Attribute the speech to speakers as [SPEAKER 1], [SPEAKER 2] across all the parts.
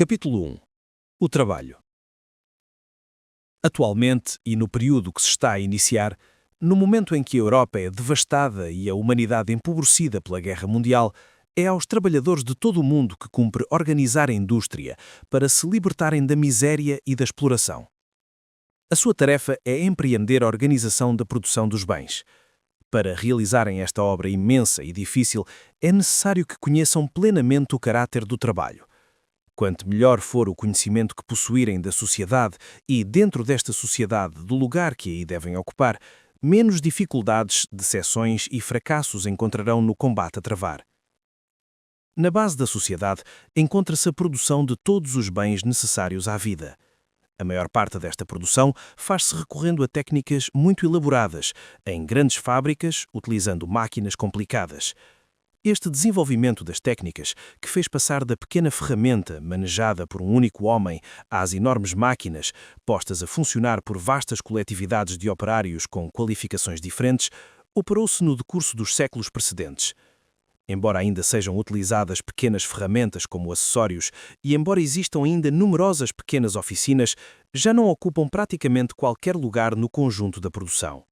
[SPEAKER 1] Capítulo 1. O trabalho. Atualmente, e no período que se está a iniciar, no momento em que a Europa é devastada e a humanidade empobrecida pela Guerra Mundial, é aos trabalhadores de todo o mundo que cumpre organizar a indústria para se libertarem da miséria e da exploração. A sua tarefa é empreender a organização da produção dos bens. Para realizarem esta obra imensa e difícil, é necessário que conheçam plenamente o caráter do trabalho. Quanto melhor for o conhecimento que possuírem da sociedade e, dentro desta sociedade, do lugar que aí devem ocupar, menos dificuldades, decepções e fracassos encontrarão no combate a travar. Na base da sociedade encontra-se a produção de todos os bens necessários à vida. A maior parte desta produção faz-se recorrendo a técnicas muito elaboradas, em grandes fábricas, utilizando máquinas complicadas. Este desenvolvimento das técnicas, que fez passar da pequena ferramenta manejada por um único homem às enormes máquinas, postas a funcionar por vastas coletividades de operários com qualificações diferentes, operou-se no decurso dos séculos precedentes. Embora ainda sejam utilizadas pequenas ferramentas como acessórios e embora existam ainda numerosas pequenas oficinas, já não ocupam praticamente qualquer lugar no conjunto da produção.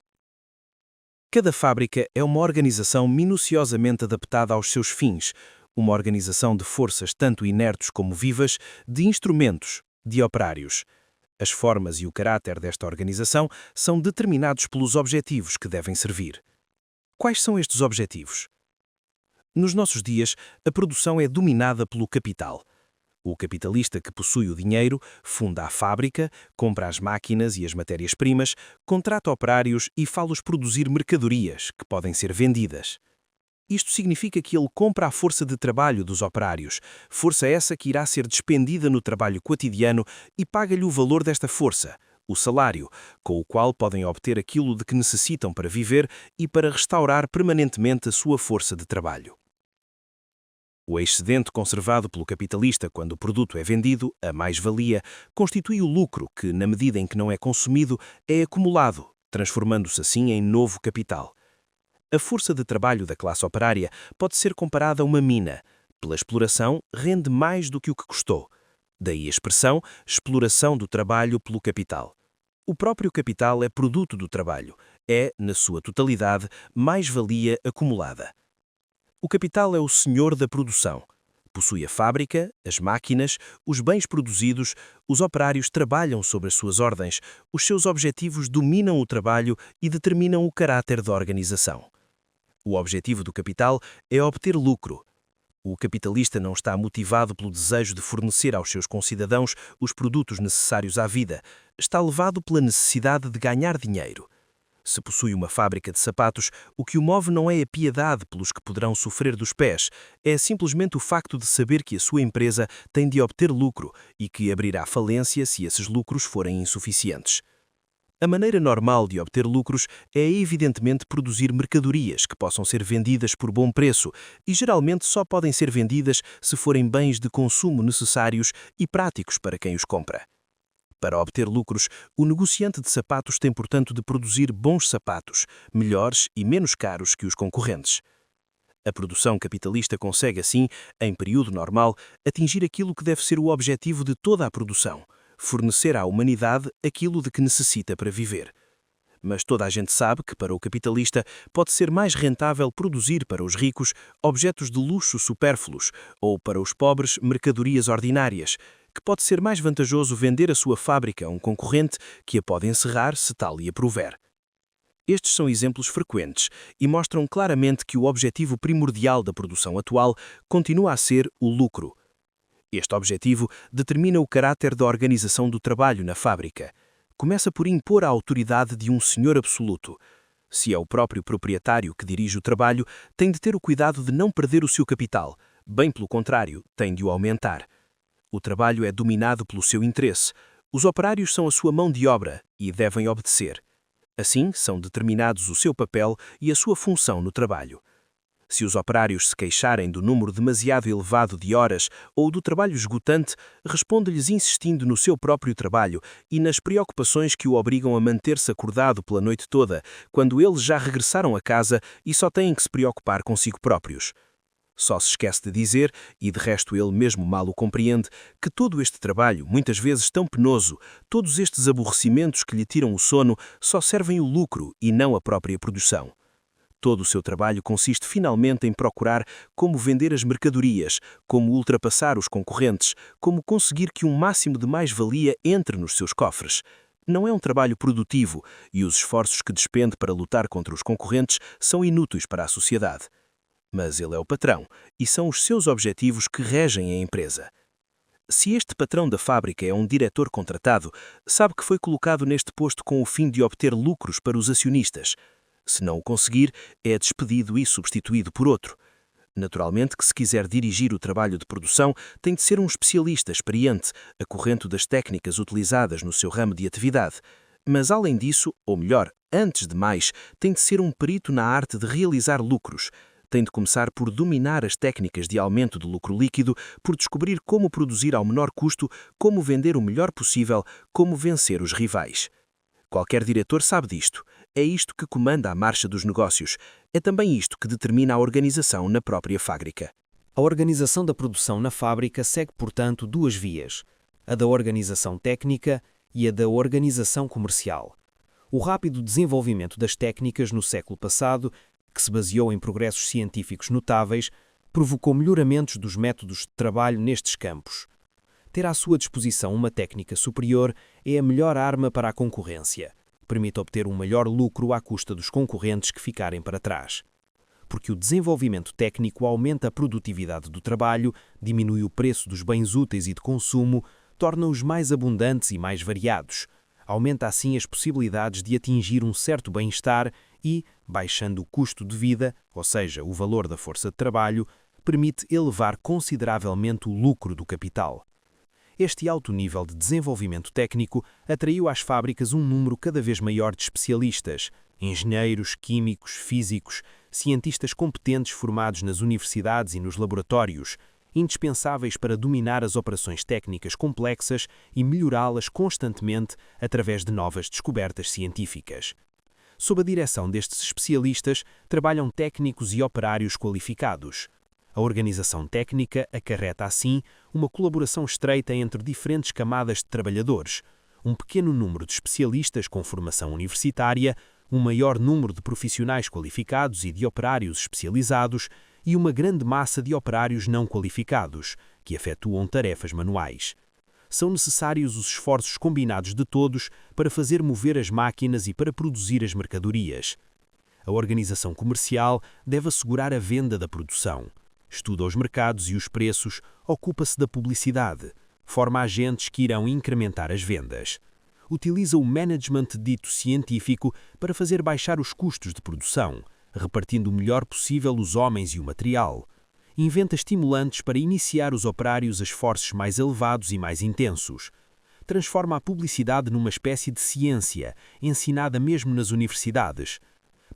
[SPEAKER 1] Cada fábrica é uma organização minuciosamente adaptada aos seus fins, uma organização de forças tanto inertes como vivas, de instrumentos, de operários. As formas e o caráter desta organização são determinados pelos objetivos que devem servir. Quais são estes objetivos? Nos nossos dias, a produção é dominada pelo capital. O capitalista que possui o dinheiro funda a fábrica, compra as máquinas e as matérias-primas, contrata operários e faz-los produzir mercadorias que podem ser vendidas. Isto significa que ele compra a força de trabalho dos operários, força essa que irá ser despendida no trabalho quotidiano e paga-lhe o valor desta força, o salário, com o qual podem obter aquilo de que necessitam para viver e para restaurar permanentemente a sua força de trabalho. O excedente conservado pelo capitalista quando o produto é vendido, a mais-valia, constitui o lucro que, na medida em que não é consumido, é acumulado, transformando-se assim em novo capital. A força de trabalho da classe operária pode ser comparada a uma mina. Pela exploração, rende mais do que o que custou. Daí a expressão exploração do trabalho pelo capital. O próprio capital é produto do trabalho, é, na sua totalidade, mais-valia acumulada. O capital é o senhor da produção. Possui a fábrica, as máquinas, os bens produzidos, os operários trabalham sobre as suas ordens, os seus objetivos dominam o trabalho e determinam o caráter da organização. O objetivo do capital é obter lucro. O capitalista não está motivado pelo desejo de fornecer aos seus concidadãos os produtos necessários à vida, está levado pela necessidade de ganhar dinheiro. Se possui uma fábrica de sapatos, o que o move não é a piedade pelos que poderão sofrer dos pés, é simplesmente o facto de saber que a sua empresa tem de obter lucro e que abrirá falência se esses lucros forem insuficientes. A maneira normal de obter lucros é, evidentemente, produzir mercadorias que possam ser vendidas por bom preço e geralmente só podem ser vendidas se forem bens de consumo necessários e práticos para quem os compra. Para obter lucros, o negociante de sapatos tem, portanto, de produzir bons sapatos, melhores e menos caros que os concorrentes. A produção capitalista consegue, assim, em período normal, atingir aquilo que deve ser o objetivo de toda a produção, fornecer à humanidade aquilo de que necessita para viver. Mas toda a gente sabe que, para o capitalista, pode ser mais rentável produzir para os ricos objetos de luxo supérfluos ou, para os pobres, mercadorias ordinárias, que pode ser mais vantajoso vender a sua fábrica a um concorrente que a pode encerrar se tal lhe aprouver. Estes são exemplos frequentes e mostram claramente que o objetivo primordial da produção atual continua a ser o lucro. Este objetivo determina o caráter da organização do trabalho na fábrica. Começa por impor a autoridade de um senhor absoluto. Se é o próprio proprietário que dirige o trabalho, tem de ter o cuidado de não perder o seu capital, bem pelo contrário, tem de o aumentar. O trabalho é dominado pelo seu interesse. Os operários são a sua mão de obra e devem obedecer. Assim, são determinados o seu papel e a sua função no trabalho. Se os operários se queixarem do número demasiado elevado de horas ou do trabalho esgotante, responde-lhes insistindo no seu próprio trabalho e nas preocupações que o obrigam a manter-se acordado pela noite toda, quando eles já regressaram a casa e só têm que se preocupar consigo próprios. Só se esquece de dizer, e de resto ele mesmo mal o compreende, que todo este trabalho, muitas vezes tão penoso, todos estes aborrecimentos que lhe tiram o sono, só servem o lucro e não a própria produção. Todo o seu trabalho consiste finalmente em procurar como vender as mercadorias, como ultrapassar os concorrentes, como conseguir que um máximo de mais-valia entre nos seus cofres. Não é um trabalho produtivo e os esforços que despende para lutar contra os concorrentes são inúteis para a sociedade. Mas ele é o patrão e são os seus objetivos que regem a empresa. Se este patrão da fábrica é um diretor contratado, sabe que foi colocado neste posto com o fim de obter lucros para os acionistas. Se não o conseguir, é despedido e substituído por outro. Naturalmente que se quiser dirigir o trabalho de produção, tem de ser um especialista experiente, acorrente das técnicas utilizadas no seu ramo de atividade. Mas além disso, ou melhor, antes de mais, tem de ser um perito na arte de realizar lucros. Tem de começar por dominar as técnicas de aumento do lucro líquido, por descobrir como produzir ao menor custo, como vender o melhor possível, como vencer os rivais. Qualquer diretor sabe disto. É isto que comanda a marcha dos negócios. É também isto que determina a organização na própria fábrica.
[SPEAKER 2] A organização da produção na fábrica segue, portanto, duas vias: a da organização técnica e a da organização comercial. O rápido desenvolvimento das técnicas no século passado, que se baseou em progressos científicos notáveis, provocou melhoramentos dos métodos de trabalho nestes campos. Ter à sua disposição uma técnica superior é a melhor arma para a concorrência. Permite obter um maior lucro à custa dos concorrentes que ficarem para trás. Porque o desenvolvimento técnico aumenta a produtividade do trabalho, diminui o preço dos bens úteis e de consumo, torna-os mais abundantes e mais variados. Aumenta assim as possibilidades de atingir um certo bem-estar e, baixando o custo de vida, ou seja, o valor da força de trabalho, permite elevar consideravelmente o lucro do capital. Este alto nível de desenvolvimento técnico atraiu às fábricas um número cada vez maior de especialistas, engenheiros, químicos, físicos, cientistas competentes formados nas universidades e nos laboratórios, indispensáveis para dominar as operações técnicas complexas e melhorá-las constantemente através de novas descobertas científicas. Sob a direção destes especialistas, trabalham técnicos e operários qualificados. A organização técnica acarreta, assim, uma colaboração estreita entre diferentes camadas de trabalhadores, um pequeno número de especialistas com formação universitária, um maior número de profissionais qualificados e de operários especializados e uma grande massa de operários não qualificados, que efetuam tarefas manuais. São necessários os esforços combinados de todos para fazer mover as máquinas e para produzir as mercadorias. A organização comercial deve assegurar a venda da produção. Estuda os mercados e os preços, ocupa-se da publicidade, forma agentes que irão incrementar as vendas. Utiliza o management dito científico para fazer baixar os custos de produção, repartindo o melhor possível os homens e o material. Inventa estimulantes para iniciar os operários a esforços mais elevados e mais intensos. Transforma a publicidade numa espécie de ciência, ensinada mesmo nas universidades.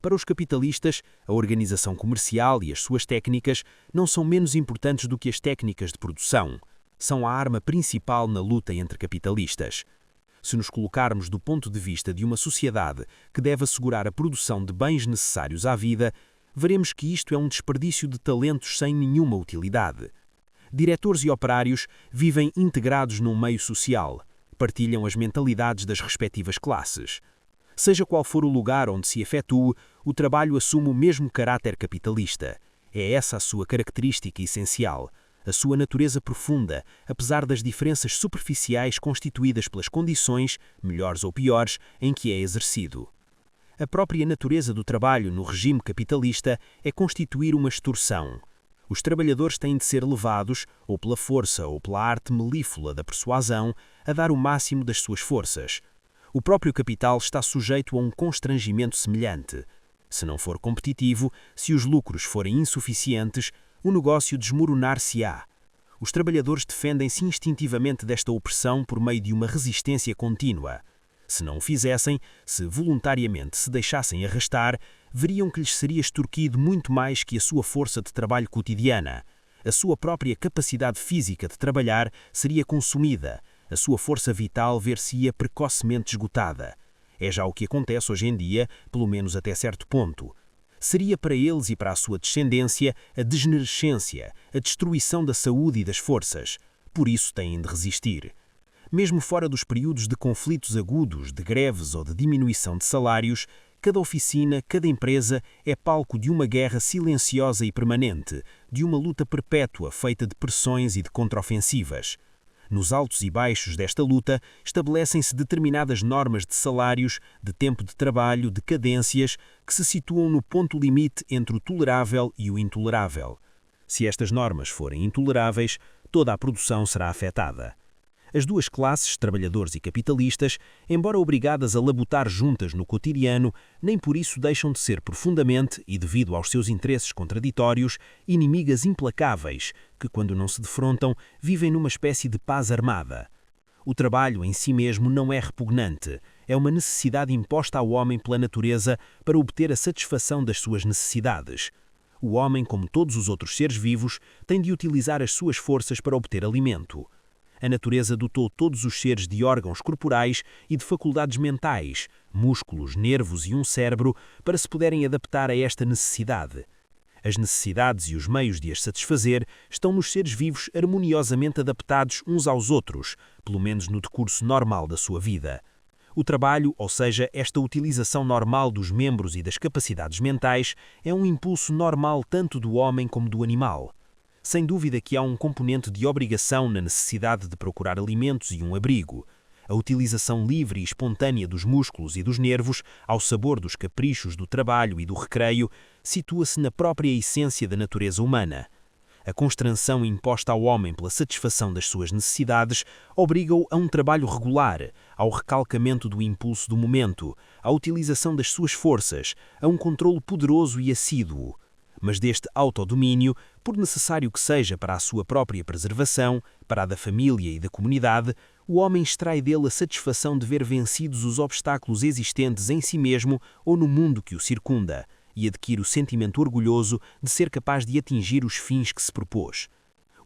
[SPEAKER 2] Para os capitalistas, a organização comercial e as suas técnicas não são menos importantes do que as técnicas de produção. São a arma principal na luta entre capitalistas. Se nos colocarmos do ponto de vista de uma sociedade que deve assegurar a produção de bens necessários à vida, veremos que isto é um desperdício de talentos sem nenhuma utilidade. Diretores e operários vivem integrados num meio social, partilham as mentalidades das respectivas classes. Seja qual for o lugar onde se efetue, o trabalho assume o mesmo caráter capitalista. É essa a sua característica essencial, a sua natureza profunda, apesar das diferenças superficiais constituídas pelas condições, melhores ou piores, em que é exercido. A própria natureza do trabalho no regime capitalista é constituir uma extorsão. Os trabalhadores têm de ser levados, ou pela força ou pela arte melíflua da persuasão, a dar o máximo das suas forças. O próprio capital está sujeito a um constrangimento semelhante. Se não for competitivo, se os lucros forem insuficientes, o negócio desmoronar-se-á. Os trabalhadores defendem-se instintivamente desta opressão por meio de uma resistência contínua. Se não o fizessem, se voluntariamente se deixassem arrastar, veriam que lhes seria extorquido muito mais que a sua força de trabalho cotidiana. A sua própria capacidade física de trabalhar seria consumida, a sua força vital ver-se-ia precocemente esgotada. É já o que acontece hoje em dia, pelo menos até certo ponto.
[SPEAKER 3] seria para eles e para a sua descendência a degenerescência, a destruição da saúde e das forças. Por isso têm de resistir. Mesmo fora dos períodos de conflitos agudos, de greves ou de diminuição de salários, cada oficina, cada empresa é palco de uma guerra silenciosa e permanente, de uma luta perpétua feita de pressões e de contraofensivas. Nos altos e baixos desta luta estabelecem-se determinadas normas de salários, de tempo de trabalho, de cadências, que se situam no ponto limite entre o tolerável e o intolerável. Se estas normas forem intoleráveis, toda a produção será afetada. As duas classes, trabalhadores e capitalistas, embora obrigadas a labutar juntas no cotidiano, nem por isso deixam de ser profundamente, e devido aos seus interesses contraditórios, inimigas implacáveis, que, quando não se defrontam, vivem numa espécie de paz armada. O trabalho em si mesmo não é repugnante, é uma necessidade imposta ao homem pela natureza para obter a satisfação das suas necessidades. O homem, como todos os outros seres vivos, tem de utilizar as suas forças para obter alimento. A natureza dotou todos os seres de órgãos corporais e de faculdades mentais, músculos, nervos e um cérebro, para se poderem adaptar a esta necessidade. As necessidades e os meios de as satisfazer estão nos seres vivos harmoniosamente adaptados uns aos outros, pelo menos no decurso normal da sua vida. O trabalho, ou seja, esta utilização normal dos membros e das capacidades mentais, é um impulso normal tanto do homem como do animal. Sem dúvida que há um componente de obrigação na necessidade de procurar alimentos e um abrigo. A utilização livre e espontânea dos músculos e dos nervos, ao sabor dos caprichos do trabalho e do recreio, situa-se na própria essência da natureza humana. A constranção imposta ao homem pela satisfação das suas necessidades obriga-o a um trabalho regular, ao recalcamento do impulso do momento, à utilização das suas forças, a um controlo poderoso e assíduo. Mas deste autodomínio, por necessário que seja para a sua própria preservação, para a da família e da comunidade, o homem extrai dele a satisfação de ver vencidos os obstáculos existentes em si mesmo ou no mundo que o circunda, e adquire o sentimento orgulhoso de ser capaz de atingir os fins que se propôs.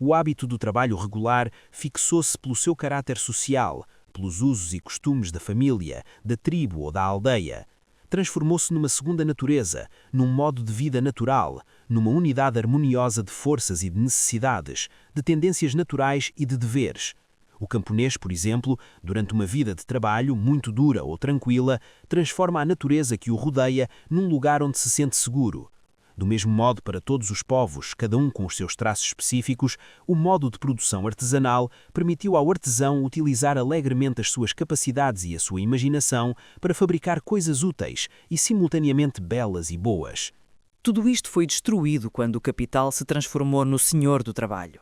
[SPEAKER 3] O hábito do trabalho regular fixou-se pelo seu caráter social, pelos usos e costumes da família, da tribo ou da aldeia. Transformou-se numa segunda natureza, num modo de vida natural, numa unidade harmoniosa de forças e de necessidades, de tendências naturais e de deveres. O camponês, por exemplo, durante uma vida de trabalho muito dura ou tranquila, transforma a natureza que o rodeia num lugar onde se sente seguro. Do mesmo modo, para todos os povos, cada um com os seus traços específicos, o modo de produção artesanal permitiu ao artesão utilizar alegremente as suas capacidades e a sua imaginação para fabricar coisas úteis e simultaneamente belas e boas.
[SPEAKER 4] Tudo isto foi destruído quando o capital se transformou no senhor do trabalho.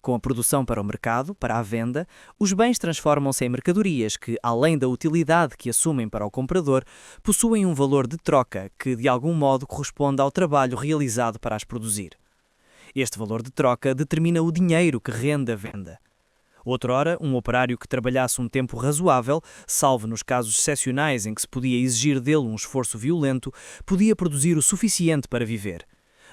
[SPEAKER 4] Com a produção para o mercado, para a venda, os bens transformam-se em mercadorias que, além da utilidade que assumem para o comprador, possuem um valor de troca que, de algum modo, corresponde ao trabalho realizado para as produzir. Este valor de troca determina o dinheiro que rende a venda. Outrora, um operário que trabalhasse um tempo razoável, salvo nos casos excepcionais em que se podia exigir dele um esforço violento, podia produzir o suficiente para viver.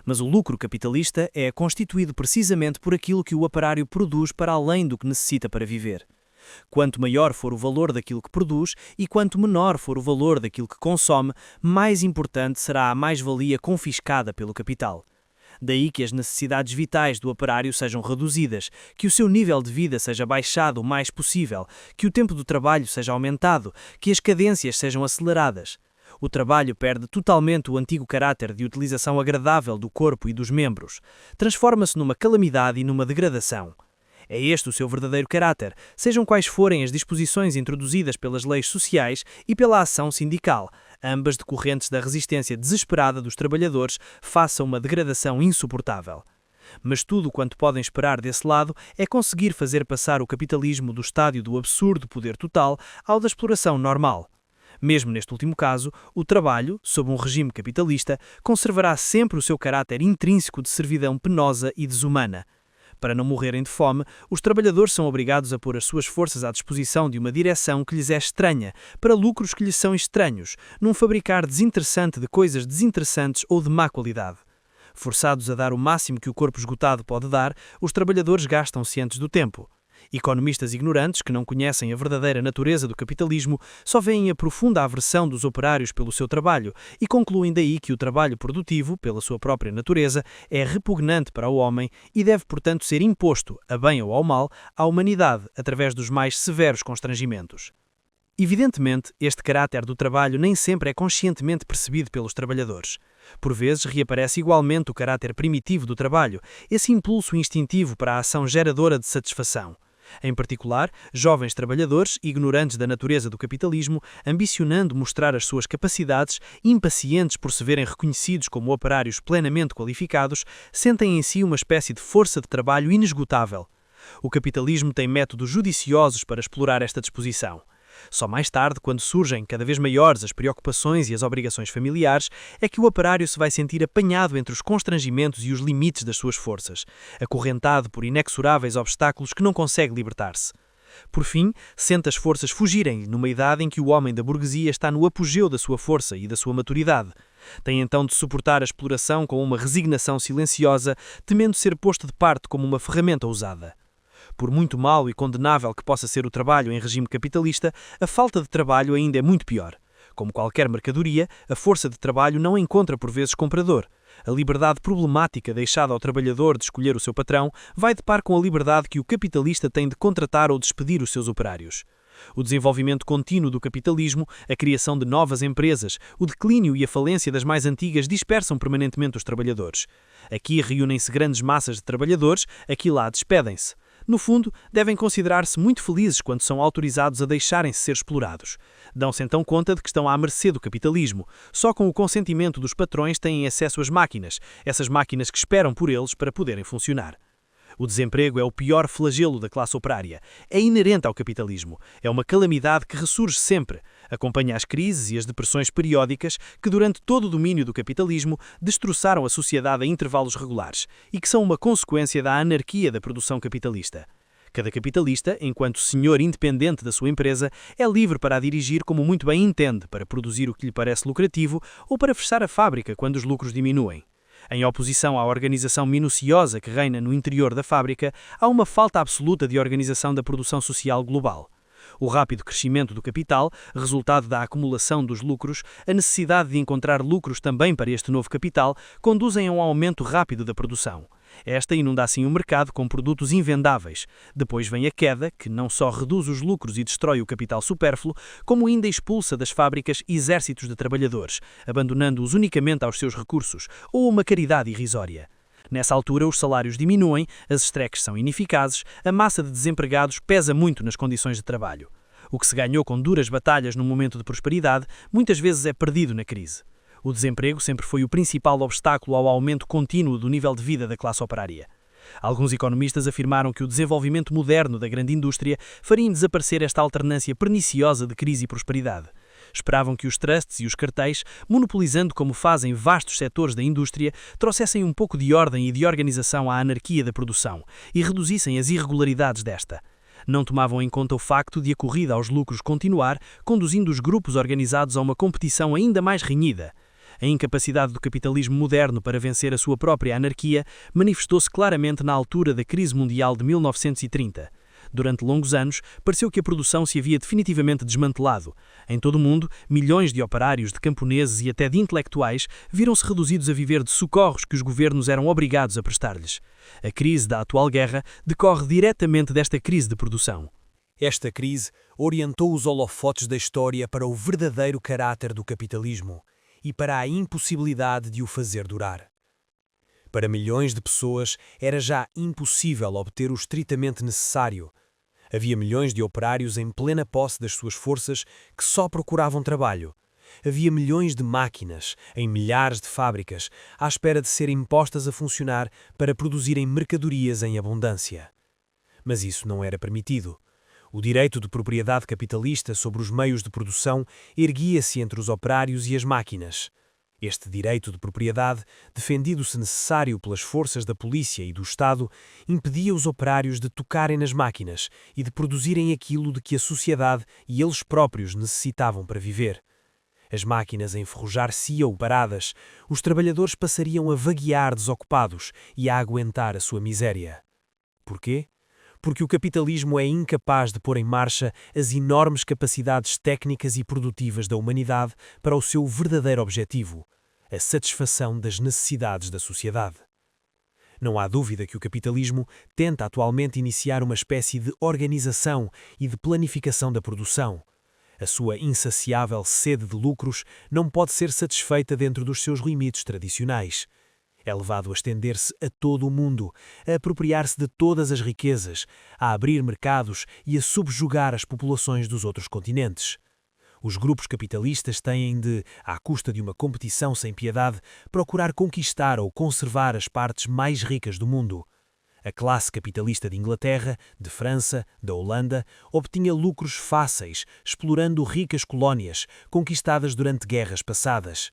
[SPEAKER 4] Mas o lucro capitalista é constituído precisamente por aquilo que o operário produz para além do que necessita para viver. Quanto maior for o valor daquilo que produz e quanto menor for o valor daquilo que consome, mais importante será a mais-valia confiscada pelo capital. Daí que as necessidades vitais do operário sejam reduzidas, que o seu nível de vida seja baixado o mais possível, que o tempo do trabalho seja aumentado, que as cadências sejam aceleradas. O trabalho perde totalmente o antigo caráter de utilização agradável do corpo e dos membros. Transforma-se numa calamidade e numa degradação. É este o seu verdadeiro caráter, sejam quais forem as disposições introduzidas pelas leis sociais e pela ação sindical, ambas decorrentes da resistência desesperada dos trabalhadores face a uma degradação insuportável. Mas tudo quanto podem esperar desse lado é conseguir fazer passar o capitalismo do estádio do absurdo poder total ao da exploração normal. Mesmo neste último caso, o trabalho, sob um regime capitalista, conservará sempre o seu caráter intrínseco de servidão penosa e desumana. Para não morrerem de fome, os trabalhadores são obrigados a pôr as suas forças à disposição de uma direção que lhes é estranha, para lucros que lhes são estranhos, num fabricar desinteressante de coisas desinteressantes ou de má qualidade. Forçados a dar o máximo que o corpo esgotado pode dar, os trabalhadores gastam-se antes do tempo.
[SPEAKER 2] Economistas ignorantes, que não conhecem a verdadeira natureza do capitalismo, só veem a profunda aversão dos operários pelo seu trabalho e concluem daí que o trabalho produtivo, pela sua própria natureza, é repugnante para o homem e deve, portanto, ser imposto, a bem ou ao mal, à humanidade através dos mais severos constrangimentos. Evidentemente, este caráter do trabalho nem sempre é conscientemente percebido pelos trabalhadores. Por vezes, reaparece igualmente o caráter primitivo do trabalho, esse impulso instintivo para a ação geradora de satisfação. Em particular, jovens trabalhadores, ignorantes da natureza do capitalismo, ambicionando mostrar as suas capacidades, impacientes por se verem reconhecidos como operários plenamente qualificados, sentem em si uma espécie de força de trabalho inesgotável. O capitalismo tem métodos judiciosos para explorar esta disposição. Só mais tarde, quando surgem cada vez maiores as preocupações e as obrigações familiares, é que o operário se vai sentir apanhado entre os constrangimentos e os limites das suas forças, acorrentado por inexoráveis obstáculos que não consegue libertar-se. Por fim, sente as forças fugirem-lhe numa idade em que o homem da burguesia está no apogeu da sua força e da sua maturidade. Tem então de suportar a exploração com uma resignação silenciosa, temendo ser posto de parte como uma ferramenta usada. Por muito mau e condenável que possa ser o trabalho em regime capitalista, a falta de trabalho ainda é muito pior. Como qualquer mercadoria, a força de trabalho não encontra por vezes comprador. A liberdade problemática deixada ao trabalhador de escolher o seu patrão vai de par com a liberdade que o capitalista tem de contratar ou despedir os seus operários. O desenvolvimento contínuo do capitalismo, a criação de novas empresas, o declínio e a falência das mais antigas dispersam permanentemente os trabalhadores. Aqui reúnem-se grandes massas de trabalhadores, aqui lá despedem-se. No fundo, devem considerar-se muito felizes quando são autorizados a deixarem-se ser explorados. Dão-se então conta de que estão à mercê do capitalismo. Só com o consentimento dos patrões têm acesso às máquinas, essas máquinas que esperam por eles para poderem funcionar. O desemprego é o pior flagelo da classe operária. É inerente ao capitalismo. É uma calamidade que ressurge sempre. Acompanha as crises e as depressões periódicas que, durante todo o domínio do capitalismo, destroçaram a sociedade a intervalos regulares e que são uma consequência da anarquia da produção capitalista. Cada capitalista, enquanto senhor independente da sua empresa, é livre para a dirigir como muito bem entende, para produzir o que lhe parece lucrativo ou para fechar a fábrica quando os lucros diminuem. Em oposição à organização minuciosa que reina no interior da fábrica, há uma falta absoluta de organização da produção social global. O rápido crescimento do capital, resultado da acumulação dos lucros, a necessidade de encontrar lucros também para este novo capital, conduzem a um aumento rápido da produção. Esta inunda assim o mercado com produtos invendáveis. Depois vem a queda, que não só reduz os lucros e destrói o capital supérfluo, como ainda expulsa das fábricas exércitos de trabalhadores, abandonando-os unicamente aos seus recursos, ou uma caridade irrisória. Nessa altura, os salários diminuem, as estreques são ineficazes, a massa de desempregados pesa muito nas condições de trabalho. O que se ganhou com duras batalhas num momento de prosperidade, muitas vezes é perdido na crise. O desemprego sempre foi o principal obstáculo ao aumento contínuo do nível de vida da classe operária. Alguns economistas afirmaram que o desenvolvimento moderno da grande indústria faria desaparecer esta alternância perniciosa de crise e prosperidade. Esperavam que os trusts e os cartéis, monopolizando como fazem vastos setores da indústria, trouxessem um pouco de ordem e de organização à anarquia da produção e reduzissem as irregularidades desta. Não tomavam em conta o facto de a corrida aos lucros continuar, conduzindo os grupos organizados a uma competição ainda mais renhida. A incapacidade do capitalismo moderno para vencer a sua própria anarquia manifestou-se claramente na altura da crise mundial de 1930. Durante longos anos, pareceu que a produção se havia definitivamente desmantelado. Em todo o mundo, milhões de operários, de camponeses e até de intelectuais viram-se reduzidos a viver de socorros que os governos eram obrigados a prestar-lhes. A crise da atual guerra decorre diretamente desta crise de produção.
[SPEAKER 5] Esta crise orientou os holofotes da história para o verdadeiro caráter do capitalismo e para a impossibilidade de o fazer durar. Para milhões de pessoas era já impossível obter o estritamente necessário. Havia milhões de operários em plena posse das suas forças que só procuravam trabalho. Havia milhões de máquinas, em milhares de fábricas, à espera de serem postas a funcionar para produzirem mercadorias em abundância. Mas isso não era permitido. O direito de propriedade capitalista sobre os meios de produção erguia-se entre os operários e as máquinas. Este direito de propriedade, defendido se necessário pelas forças da polícia e do Estado, impedia os operários de tocarem nas máquinas e de produzirem aquilo de que a sociedade e eles próprios necessitavam para viver. As máquinas a enferrujar-se-iam paradas, os trabalhadores passariam a vaguear desocupados e a aguentar a sua miséria. Porquê? Porque o capitalismo é incapaz de pôr em marcha as enormes capacidades técnicas e produtivas da humanidade para o seu verdadeiro objetivo, a satisfação das necessidades da sociedade. Não há dúvida que o capitalismo tenta atualmente iniciar uma espécie de organização e de planificação da produção. A sua insaciável sede de lucros não pode ser satisfeita dentro dos seus limites tradicionais. É levado a estender-se a todo o mundo, a apropriar-se de todas as riquezas, a abrir mercados e a subjugar as populações dos outros continentes. Os grupos capitalistas têm de, à custa de uma competição sem piedade, procurar conquistar ou conservar as partes mais ricas do mundo. A classe capitalista de Inglaterra, de França, da Holanda, obtinha lucros fáceis, explorando ricas colónias, conquistadas durante guerras passadas.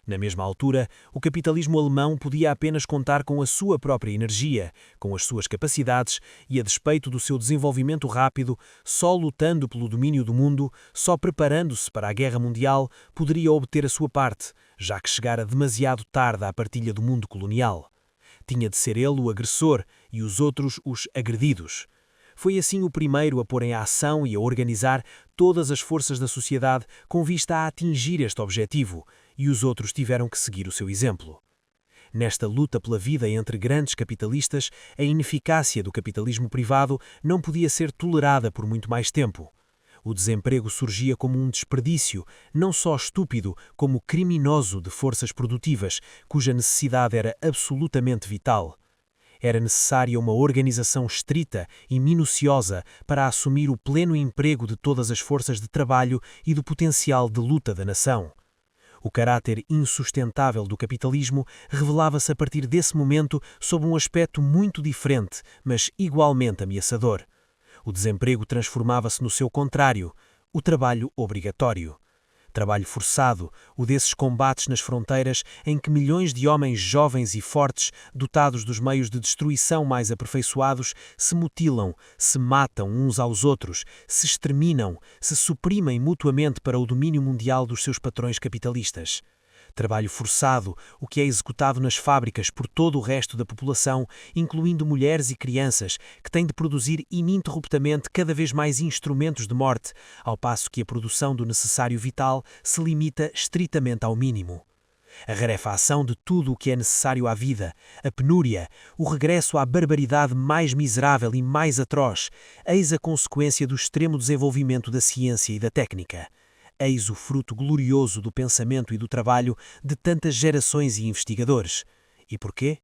[SPEAKER 5] Na mesma altura, o capitalismo alemão podia apenas contar com a sua própria energia, com as suas capacidades e, a despeito do seu desenvolvimento rápido, só lutando pelo domínio do mundo, só preparando-se para a Guerra Mundial, poderia obter a sua parte, já que chegara demasiado tarde à partilha do mundo colonial. Tinha de ser ele o agressor e os outros os agredidos. Foi assim o primeiro a pôr em ação e a organizar todas as forças da sociedade com vista a atingir este objetivo, e os outros tiveram que seguir o seu exemplo. Nesta luta pela vida entre grandes capitalistas, a ineficácia do capitalismo privado não podia ser tolerada por muito mais tempo. O desemprego surgia como um desperdício, não só estúpido, como criminoso de forças produtivas, cuja necessidade era absolutamente vital. Era necessária uma organização estrita e minuciosa para assumir o pleno emprego de todas as forças de trabalho e do potencial de luta da nação. O caráter insustentável do capitalismo revelava-se a partir desse momento sob um aspecto muito diferente, mas igualmente ameaçador. O desemprego transformava-se no seu contrário, o trabalho obrigatório. Trabalho forçado, o desses combates nas fronteiras em que milhões de homens jovens e fortes, dotados dos meios de destruição mais aperfeiçoados, se mutilam, se matam uns aos outros, se exterminam, se suprimem mutuamente para o domínio mundial dos seus patrões capitalistas. Trabalho forçado, o que é executado nas fábricas por todo o resto da população, incluindo mulheres e crianças, que têm de produzir ininterruptamente cada vez mais instrumentos de morte, ao passo que a produção do necessário vital se limita estritamente ao mínimo. A rarefação de tudo o que é necessário à vida, a penúria, o regresso à barbaridade mais miserável e mais atroz, eis a consequência do extremo desenvolvimento da ciência e da técnica. Eis o fruto glorioso do pensamento e do trabalho de tantas gerações e investigadores. E porquê?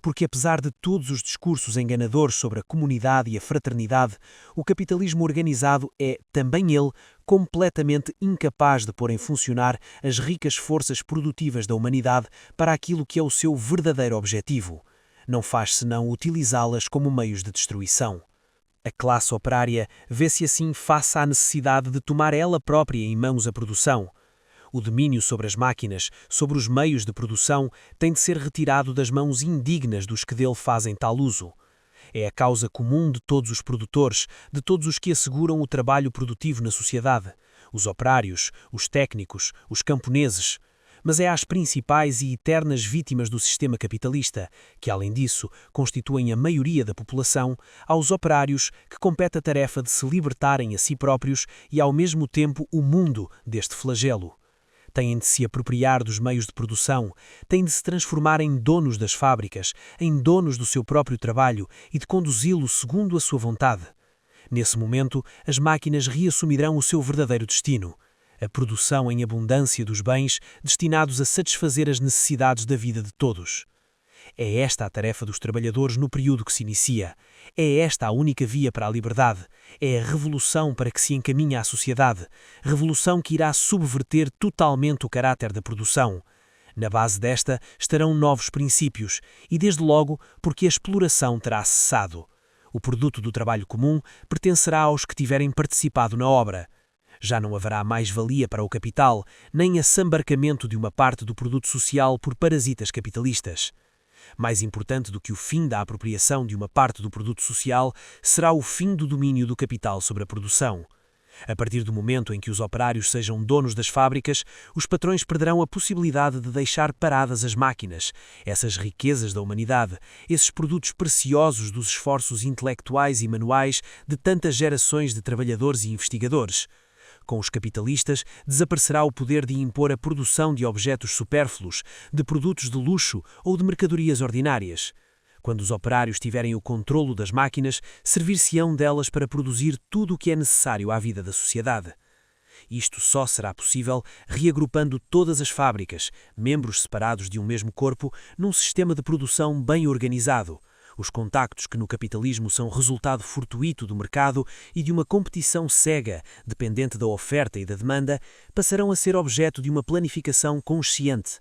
[SPEAKER 5] Porque apesar de todos os discursos enganadores sobre a comunidade e a fraternidade, o capitalismo organizado é, também ele, completamente incapaz de pôr em funcionar as ricas forças produtivas da humanidade para aquilo que é o seu verdadeiro objetivo. Não faz senão utilizá-las como meios de destruição. A classe operária vê-se assim face à necessidade de tomar ela própria em mãos a produção. O domínio sobre as máquinas, sobre os meios de produção, tem de ser retirado das mãos indignas dos que dele fazem tal uso. É a causa comum de todos os produtores, de todos os que asseguram o trabalho produtivo na sociedade, os operários, os técnicos, os camponeses. Mas é às principais e eternas vítimas do sistema capitalista, que além disso constituem a maioria da população, aos operários que compete a tarefa de se libertarem a si próprios e ao mesmo tempo o mundo deste flagelo. Têm de se apropriar dos meios de produção, têm de se transformar em donos das fábricas, em donos do seu próprio trabalho e de conduzi-lo segundo a sua vontade. Nesse momento, as máquinas reassumirão o seu verdadeiro destino, a produção em abundância dos bens destinados a satisfazer as necessidades da vida de todos. É esta a tarefa dos trabalhadores no período que se inicia. É esta a única via para a liberdade. É a revolução para que se encaminha a sociedade. Revolução que irá subverter totalmente o caráter da produção. Na base desta estarão novos princípios e, desde logo, porque a exploração terá cessado. O produto do trabalho comum pertencerá aos que tiverem participado na obra. Já não haverá mais-valia para o capital, nem assambarcamento de uma parte do produto social por parasitas capitalistas. Mais importante do que o fim da apropriação de uma parte do produto social será o fim do domínio do capital sobre a produção. A partir do momento em que os operários sejam donos das fábricas, os patrões perderão a possibilidade de deixar paradas as máquinas, essas riquezas da humanidade, esses produtos preciosos dos esforços intelectuais e manuais de tantas gerações de trabalhadores e investigadores. Com os capitalistas, desaparecerá o poder de impor a produção de objetos supérfluos, de produtos de luxo ou de mercadorias ordinárias. Quando os operários tiverem o controlo das máquinas, servir-se-ão delas para produzir tudo o que é necessário à vida da sociedade. Isto só será possível reagrupando todas as fábricas, membros separados de um mesmo corpo, num sistema de produção bem organizado. Os contactos que no capitalismo são resultado fortuito do mercado e de uma competição cega, dependente da oferta e da demanda, passarão a ser objeto de uma planificação consciente.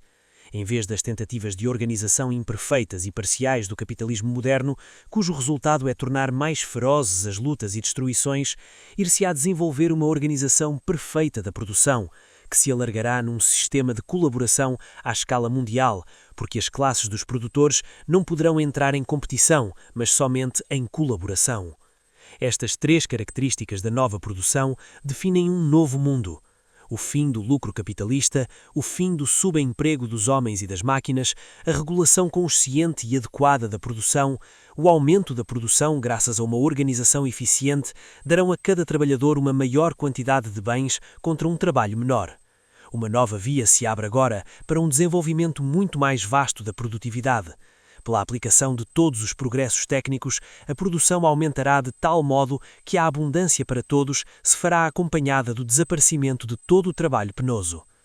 [SPEAKER 5] Em vez das tentativas de organização imperfeitas e parciais do capitalismo moderno, cujo resultado é tornar mais ferozes as lutas e destruições, ir-se-á desenvolver uma organização perfeita da produção, que se alargará num sistema de colaboração à escala mundial, porque as classes dos produtores não poderão entrar em competição, mas somente em colaboração. Estas três características da nova produção definem um novo mundo. O fim do lucro capitalista, o fim do subemprego dos homens e das máquinas, a regulação consciente e adequada da produção, o aumento da produção graças a uma organização eficiente, darão a cada trabalhador uma maior quantidade de bens contra um trabalho menor. Uma nova via se abre agora para um desenvolvimento muito mais vasto da produtividade. Pela aplicação de todos os progressos técnicos, a produção aumentará de tal modo que a abundância para todos se fará acompanhada do desaparecimento de todo o trabalho penoso.